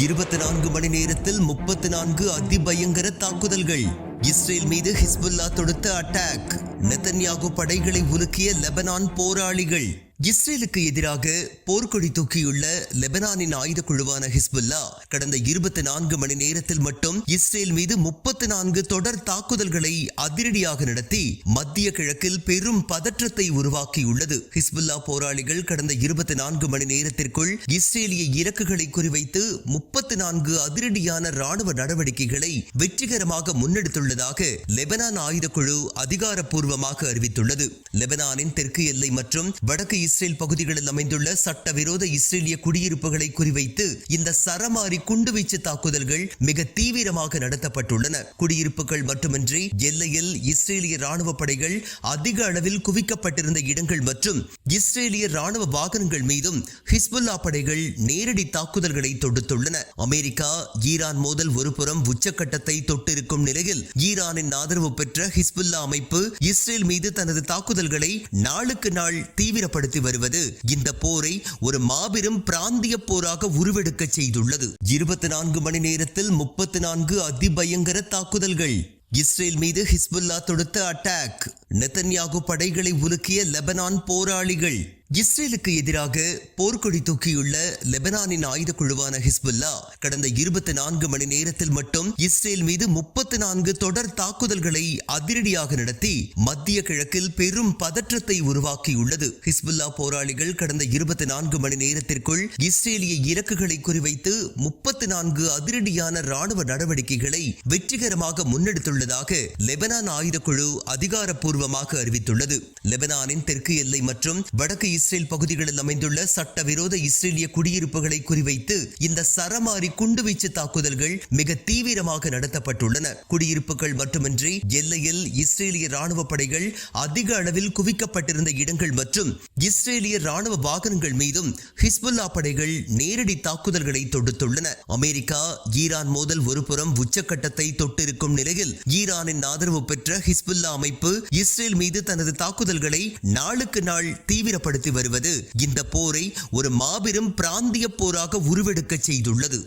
24 மணி நேரத்தில் 34 அதிபயங்கர தாக்குதல்கள். இஸ்ரேல் மீது ஹிஸ்புல்லா தொடுத்த அட்டாக். நெதன்யாகு படைகளை உலுக்கிய லெபனான் போராளிகள். இஸ்ரேலுக்கு எதிராக போர்க்கொடி தூக்கியுள்ள லெபனானின் ஆயுத குழுவான ஹிஸ்புல்லா கடந்த 24 மணி நேரத்தில் மட்டும் இஸ்ரேல் மீது 34 தொடர் தாக்குதல்களை அதிரடியாக நடத்தி மத்திய கிழக்கில் பெரும் பதற்றத்தை உருவாக்கியுள்ளது. ஹிஸ்புல்லா போராளிகள் கடந்த 24 மணி நேரத்திற்குள் இஸ்ரேலிய இலக்குகளை குறிவைத்து 34 அதிரடியான ராணுவ நடவடிக்கைகளை வெற்றிகரமாக முன்னெடுத்துள்ளதாக லெபனான் ஆயுத குழு அதிகாரப்பூர்வமாக அறிவித்துள்ளது. லெபனானின் தெற்கு எல்லை மற்றும் வடக்கு இஸ்ரேல் பகுதிகளில் அமைந்துள்ள சட்டவிரோத இஸ்ரேலிய குடியிருப்புகளை குறிவைத்து இந்த சரமாரி குண்டுவீச்சு தாக்குதல்கள் மிக தீவிரமாக நடத்தப்பட்டுள்ளன. குடியிருப்புகள் மட்டுமின்றி எல்லையில் இஸ்ரேலிய ராணுவ படைகள் அதிக அளவில் குவிக்கப்பட்டிருந்த இடங்கள் மற்றும் இஸ்ரேலிய ராணுவ வாகனங்கள் மீதும் ஹிஸ்புல்லா படைகள் நேரடி தாக்குதல்களை தொடுத்துள்ளன. அமெரிக்கா ஈரான் மோதல் ஒருபுறம் உச்சக்கட்டத்தை தொட்டிருக்கும் நிலையில் ஈரானின் ஆதரவு பெற்ற ஹிஸ்புல்லா அமைப்பு இஸ்ரேல் மீது தனது தாக்குதல்களை நாளுக்கு நாள் தீவிரப்படுத்தி வருவது இந்த போரை ஒரு மாபெரும் பிராந்திய போராக உருவெடுக்க செய்துள்ளது. 24 மணி நேரத்தில் 34 அதிபயங்கர தாக்குதல்கள். இஸ்ரேல் மீது ஹிஸ்புல்லா தொடுத்த அட்டாக். நெதன்யாகு படைகளை உலுக்கிய லெபனான் போராளிகள். இஸ்ரேலுக்கு எதிராக போர்க்கொடி தூக்கியுள்ள லெபனானின் ஆயுத குழுவான ஹிஸ்புல்லா கடந்த 24 மணி நேரத்தில் மட்டும் இஸ்ரேல் மீது 34 தொடர் தாக்குதல்களை அதிரடியாக நடத்தி மத்திய கிழக்கில் பெரும் பதற்றத்தை உருவாக்கியுள்ளது. ஹிஸ்புல்லா போராளிகள் கடந்த 24 மணி நேரத்திற்குள் இஸ்ரேலிய இலக்குகளை குறிவைத்து 34 அதிரடியான ராணுவ நடவடிக்கைகளை வெற்றிகரமாக முன்னெடுத்துள்ளதாக லெபனான் ஆயுத குழு அதிகாரப்பூர்வமாக அறிவித்துள்ளது. லெபனானின் தெற்கு எல்லை மற்றும் வடக்கு இஸ்ரேல் பகுதிகளில் அமைந்துள்ள சட்டவிரோத இஸ்ரேலிய குடியிருப்புகளை குறிவைத்து இந்த சரமாரி குண்டுவீச்சு தாக்குதல்கள் மிக தீவிரமாக நடத்தப்பட்டுள்ளன. குடியிருப்புகள் மட்டுமின்றி எல்லையில் இஸ்ரேலிய ராணுவ படைகள் அதிக அளவில் குவிக்கப்பட்டிருந்த இடங்கள் மற்றும் இஸ்ரேலிய ராணுவ வாகனங்கள் மீதும் ஹிஸ்புல்லா படைகள் நேரடி தாக்குதல்களை தொடுத்துள்ளன. அமெரிக்கா ஈரான் மோதல் ஒருபுறம் உச்சக்கட்டத்தை தொட்டிருக்கும் நிலையில் ஈரானின் ஆதரவு பெற்ற ஹிஸ்புல்லா அமைப்பு இஸ்ரேல் மீது தனது தாக்குதல்களை நாளுக்கு நாள் தீவிரப்படுத்தி வருவது இந்த போரை ஒரு மாபெரும் பிராந்திய போராக உருவெடுக்க செய்துள்ளது.